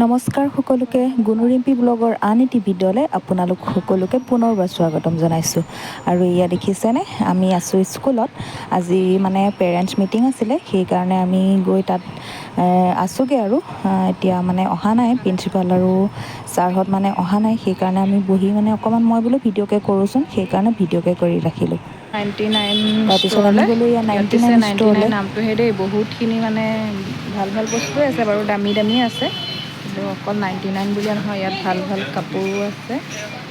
নমস্কাৰ সকলোকে গুণৰিম্পী ব্লগৰ আন এটি ভিডিঅ'লৈ আপোনালোক সকলোকে পুনৰবাৰ স্বাগতম জনাইছোঁ। আৰু এয়া দেখিছেনে, আমি আছোঁ স্কুলত। আজি মানে পেৰেণ্টছ মিটিং আছিলে, সেইকাৰণে আমি গৈ তাত আছোঁগৈ আৰু এতিয়া মানে অহা নাই প্ৰিন্সিপাল আৰু ছাৰহঁত মানে অহা নাই, সেইকাৰণে আমি বহি মানে অকণমান মই বোলো ভিডিঅ'কে কৰোঁচোন, সেইকাৰণে ভিডিঅ'কে কৰি ৰাখিলোঁ। 99 তাৰপিছত আমি ষ্ট'ৰলৈ গ'লোঁ ইয়াত ইয়াত দিছে 99 ষ্ট'ৰলৈ। 99 নামটোহে দেই। বহুতখিনি মানে ভাল ভাল বস্তুৱে আছে বাৰু, দামী দামী আছে, কিন্তু অকল 99 বুলিয়ে নহয়, ইয়াত ভাল ভাল কাপোৰো আছে,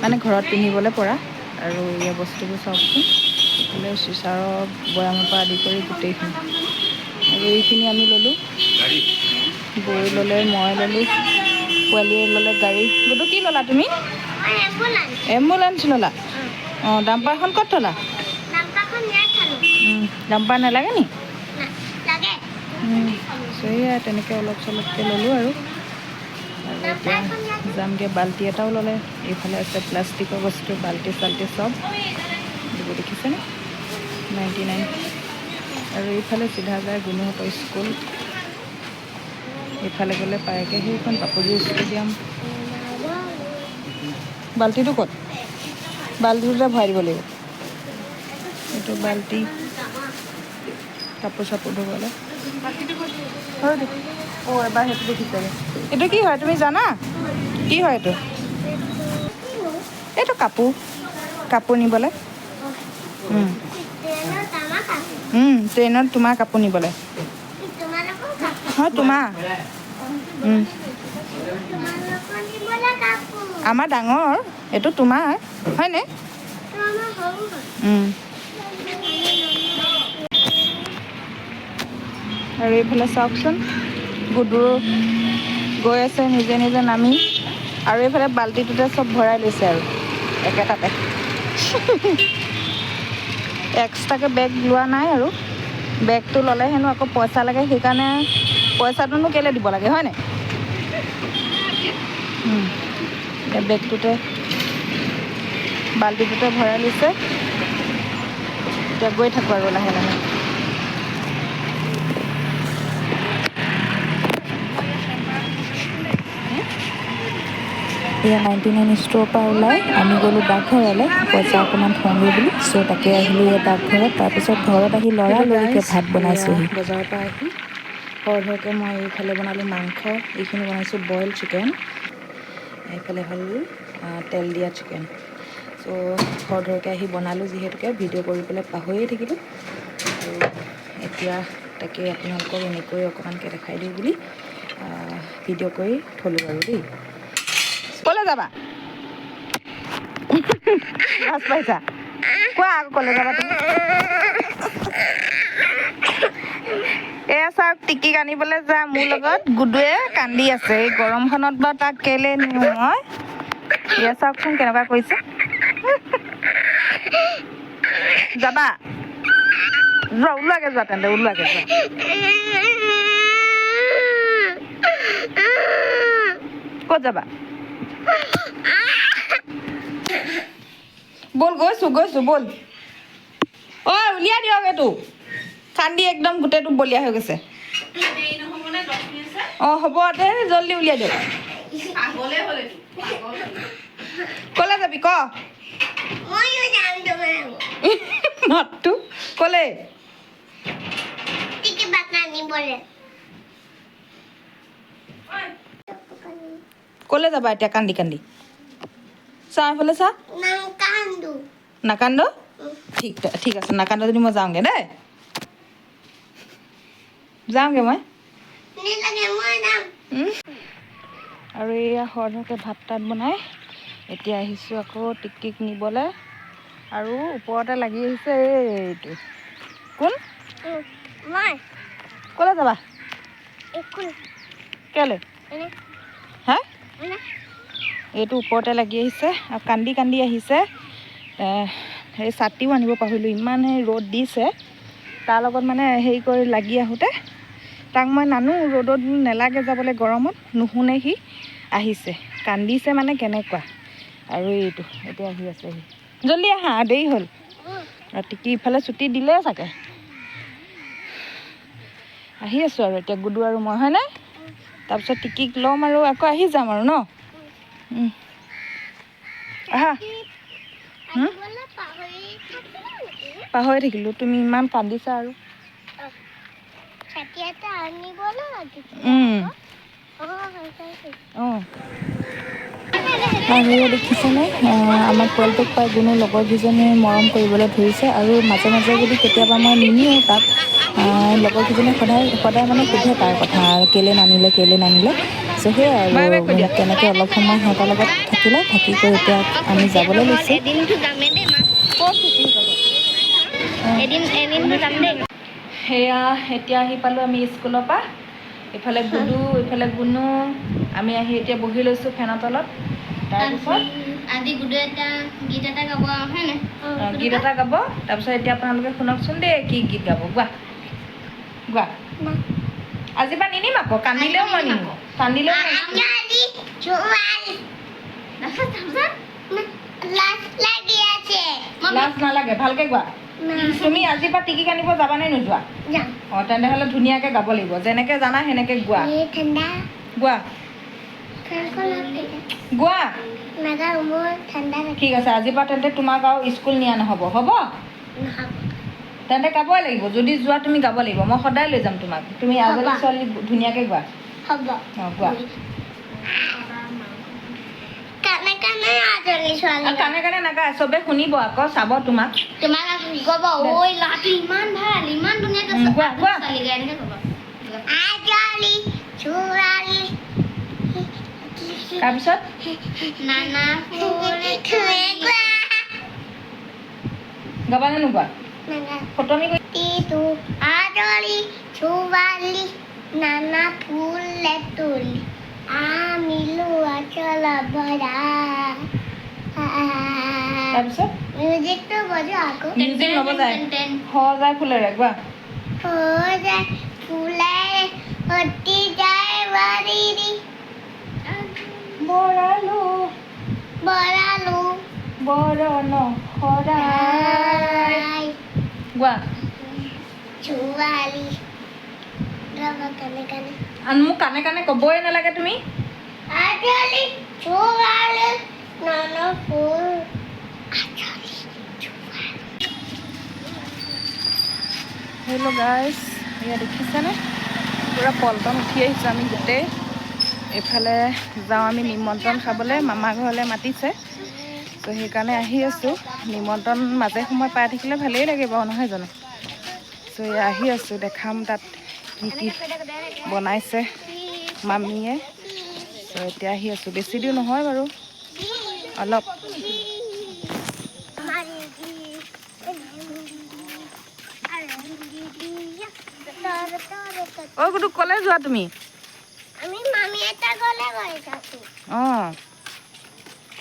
মানে ঘৰত পিন্ধিবলৈ পৰা। আৰু এই বস্তুবোৰ চাওকচোন, এইফালে চিচাৰৰ বৈয়ামৰ পৰা আদি কৰি গোটেইখিনি। আৰু এইখিনি আমি ল'লোঁ, বৈ ল'লে, মই ল'লোঁ, পোৱালীয়ে ল'লে গাড়ী। গুডু কি ল'লা তুমি? এম্বুলেঞ্চ ল'লা? অঁ, ডাম্পাৰখন ক'ত থ'লা? ডাম্পাৰ নালাগে নি? সেয়াই তেনেকৈ অলপ চলপকৈ ল'লোঁ আৰু এতিয়া যামগৈ। বাল্টি এটাও ল'লে, এইফালে আছে প্লাষ্টিকৰ বস্তু, বাল্টি চাল্টি চব দিব। দেখিছেনে 99। আৰু এইফালে চিধা যায় গুণহঁতৰ স্কুল। এইফালে গ'লে পায়গৈ সেইখন বাপুজী ষ্টেডিয়াম। বাল্টিটো ক'ত? বাল্টিটোতে ভৰাই দিব লাগিব। এইটো বাল্টি, কাপোৰ চাপোৰ ধুবলৈ। অঁ, এবাৰ সেইটো দেখিছেগৈ। এইটো কি হয় তুমি জানা? কি হয় এইটো? এইটো কাপোৰ, কাপোৰ নিবলৈ। ট্ৰেইনত তোমাৰ কাপোৰ নিবলৈ। হয় তোমাৰ। আমাৰ ডাঙৰ, এইটো তোমাৰ হয়নে? আৰু এইফালে চাওকচোন, গুডুৰ গৈ আছে নিজে নিজে নামি, আৰু এইফালে বাল্টিটোতে চব ভৰাই লৈছে আৰু একেটাতে। এক্সট্ৰাকৈ বেগ লোৱা নাই আৰু বেগটো ল'লে হেনো আকৌ পইচা লাগে, সেইকাৰণে পইচাটোনো কেলৈ দিব লাগে হয়নে? এতিয়া বেগটোতে, বাল্টিটোতে ভৰাই লৈছে। এতিয়া গৈ থাকোঁ আৰু লাহে লাহে। এয়া 99 ষ্ট'ৰৰ পৰা ওলাই আমি গ'লোঁ ডাকঘৰলৈ, পইচা অকণমান থওঁগৈ বুলি। চ' তাকে আহিলোঁ ইয়াত ডাকঘৰত। তাৰপিছত ঘৰত আহি সেইটো লৰালৰিকৈ গাইজ, ভাত এয়া বনাইছোঁহি। বজাৰৰ পৰা আহি সৰহকৈ মই এইফালে বনালোঁ মাংস, এইখিনি বনাইছোঁ বইল চিকেন, এইফালে হ'ল তেল দিয়া চিকেন। চ' সৰহকৈ আহি বনালোঁ, যিহেতুকে ভিডিঅ' কৰি পেলাই পাহৰিয়ে থাকিলোঁ। আৰু এতিয়া তাকে আপোনালোকক এনেকৈ অকণমানকৈ দেখাই দিওঁ বুলি ভিডিঅ' কৰি থ'লোঁ আৰু দেই। ক'লৈ যাবা? লাজ পাইছা? কোৱা আকৌ ক'লৈ যাবা তুমি? এয়া চাওক, টিকিক আনিবলৈ যা মোৰ লগত গুডুৱে কান্দি আছে। এই গৰমখনত বাৰু তাক কেলৈ নিওঁ মই? এয়া চাওকচোন কেনেকুৱা কৰিছে। যাবা? যোৱা, ওলোৱাকৈ যোৱা তেন্তে, ওলোৱাকৈ যোৱা। ক'ত যাবা? ব'ল, গৈছোঁ গৈছোঁ ব'ল। ঐ উলিয়াই দিয়ক এইটো, কান্দি একদম গোটেইটো বলিয়া হৈ গৈছে। অঁ হ'ব দে, জলদি উলিয়াই দিয়ক। ক'লৈ যাবি ক? মাতটো ক'লৈ? ক'লৈ যাবা এতিয়া কান্দি কান্দি? চা এইফালে চা। নাকান্দ? ঠিক আছে, নাকান্দ যদি মই যাওঁগৈ দেই। যাওঁগৈ মই। আৰু এয়া সৰহকৈ ভাত তাত বনাই এতিয়া আহিছোঁ আকৌ টিকিক নিবলৈ। আৰু ওপৰতে লাগি আহিছে এইটো। কোন? ক'লৈ যাবা? কেলৈ? হা? এইটো ওপৰতে লাগি আহিছে আৰু কান্দি কান্দি আহিছে। সেই ছাতিও আনিব পাহৰিলোঁ, ইমান সেই ৰ'দ দিছে। তাৰ লগত মানে হেৰি কৰি লাগি আহোঁতে তাক মই নানো, ৰ'দত নেলাগে যাবলৈ, গৰমত নুশুনে সি, আহিছে কান্দিছে মানে কেনেকুৱা। আৰু এইটো এতিয়া আহি আছেহি, জল্দি আহা দেৰি হ'ল। আৰু টিকি ইফালে ছুটি দিলে চাগে। আহি আছোঁ আৰু এতিয়া গুডু আৰু মই, হয়নে? তাৰপিছত টিকিক ল'ম আৰু আকৌ আহি যাম আৰু ন আহা পাহৰি থাকিলোঁ তুমি ইমান কান্দিছা আৰু অঁ আৰু দেখিছেনে আমাৰ পোৱালিটোক পাই গুণো লগৰ কেইজনীয়ে মৰম কৰিবলৈ ধৰিছে আৰু মাজে মাজে যদি কেতিয়াবা মই নিনিও তাক লগৰকেইজনীয়ে সদায় মানে সোধে তাৰ কথা কেলৈ নানিলে চ' সেয়াই আৰু তেনেকৈ অলপ সময় সিহঁতৰ লগত থাকি কৰি এতিয়া আমি যাবলৈ লৈছোঁ সেয়া এতিয়া আহি পালোঁ আমি স্কুলৰ পৰা ইফালে গুণু আমি আহি এতিয়া বহি লৈছোঁ ফেনৰ তলত তাৰপিছত আজি গুডু এটা গীত এটা গাব হয় নাই গীত এটা গাব তাৰপিছত এতিয়া আপোনালোকে শুনকচোন দেই কি গীত গাব গোৱা আজিৰ পৰা নিনিম আকৌ কান্দিলেও মই নিনিম লাজ নালাগে ভালকে গোৱা তুমি আজিৰ পৰা টিকি আনিব যাবানে নোযোৱা অঁ তেনেহ'লে ধুনীয়াকৈ গাব লাগিব যেনেকৈ জানা সেনেকৈ গোৱা ঠিক আছে আজিৰ পৰা তেন্তে তোমাক আৰু স্কুল নিয়া নহ'ব হ'ব তেন্তে গাবই লাগিব যদি যোৱা তুমি গাব লাগিব মই সদায় লৈ যাম তোমাক তুমি আজলি ছোৱালী ধুনীয়াকৈ গোৱা অঁ গোৱা কাণে কাণে নাগায় চবে শুনিব আকৌ চাব তোমাক তাৰপিছত গাবানে নোগোৱা ফটমি নানা ফুলে তুলি আমিলো আচল ভৰা তাৰপিছত মিউজিকটো বজোৱা আকৌ মিউজিক নবজায় সজাই ফুলেৰে গোৱা ফুলেৰে অতি যায় বাৰীৰি বৰালো বৰালো বৰণ শৰাই গোৱা ছোৱালী কানে কানে মোক কাণে কাণে ক'বই নালাগে তুমি আজলি ছোৱালী নানা ফুল হেল্ল' গাইজ এয়া দেখিছেনে পূৰা পল্টন উঠি আহিছোঁ আমি গোটেই এইফালে যাওঁ আমি নিমন্ত্ৰণ খাবলৈ মামা ঘৰলৈ মাতিছে ত' সেইকাৰণে আহি আছোঁ নিমন্ত্ৰণ মাজে সময় পাই থাকিলে ভালেই লাগে বাৰু নহয় জানো ত' এয়া আহি আছোঁ দেখাম তাত কি কি বনাইছে মামীয়ে ত' এতিয়া আহি আছোঁ বেছি দূৰ নহয় বাৰু অলপ অ' গুডু ক'লৈ যোৱা তুমি আমি মামী এটা গলে গৈ থাকো অঁ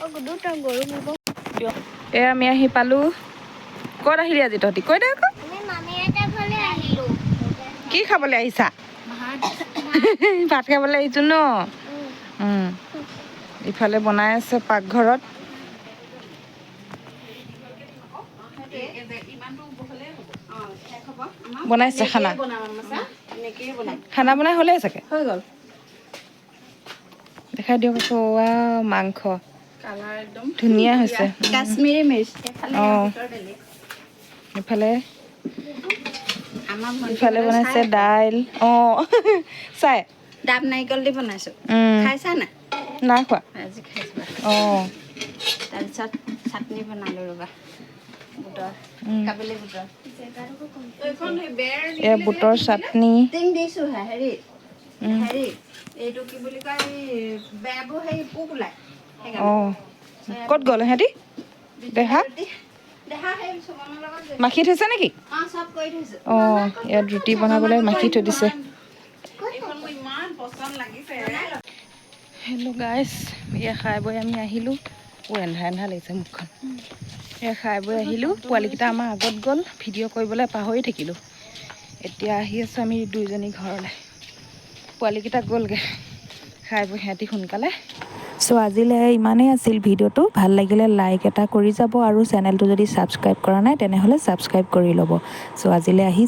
গুডু তই গৰু নিব এয়া আমি আহি পালোঁ ক'ত আহিলি আজি তহঁতি কৈ দে আকৌ আমি মামী এটা ঘৰলৈ আহিলো কি খাবলৈ আহিছা ভাত খাবলৈ আহিছোঁ ন ইফালে বনাই আছে পাকঘৰত বনাইছে খানা বনাই হ'লেই চাগে হৈ গ'ল দেখাই দিয়ক আকৌ মাংস ধুনীয়া হৈছে কাশ্মীৰী মিৰ্চ অঁ ইফালে বনাইছে দাইল অঁ চাই ডাব নাৰিকল দি বনাইছো খাইছা নাই নাই খোৱা আজি খাইছো অঁ তাৰপিছত চাটনি বনালো ৰবা বুটৰ কাবেলি বুটৰ এয়া বুটৰ চাটনি টিং দিছো হেৰি এইটো কি বুলি কয় বেবোৰ হেৰি পোক ওলাই অঁ ক'ত গ'ল সিহঁতি দেহা দেহা সেই সুমনৰ লগত মাখি থৈছে নেকি চব কৰি থৈছো অঁ ইয়াত ৰুটি বনাবলৈ মাখি থৈ দিছে ইমান পচন্দ লাগিছে হেল্ল' গাইজ এয়া খাই বৈ আমি আহিলোঁ এন্ধা এন্ধা লাগিছে মুখখন এয়া খাই বৈ আহিলোঁ পোৱালিকেইটা আমাৰ আগত গ'ল ভিডিঅ' কৰিবলৈ পাহৰি থাকিলোঁ এতিয়া আহি আছোঁ আমি দুইজনী ঘৰলৈ পোৱালিকেইটা গ'লগৈ খাই বৈ সিহঁতি সোনকালে চ' আজিলৈ ইমানেই আছিল ভিডিঅ'টো ভাল লাগিলে লাইক এটা কৰি যাব আৰু চেনেলটো যদি ছাবস্ক্ৰাইব কৰা নাই তেনেহ'লে ছাবস্ক্ৰাইব কৰি ল'ব চ' আজিলৈ আহিছোঁ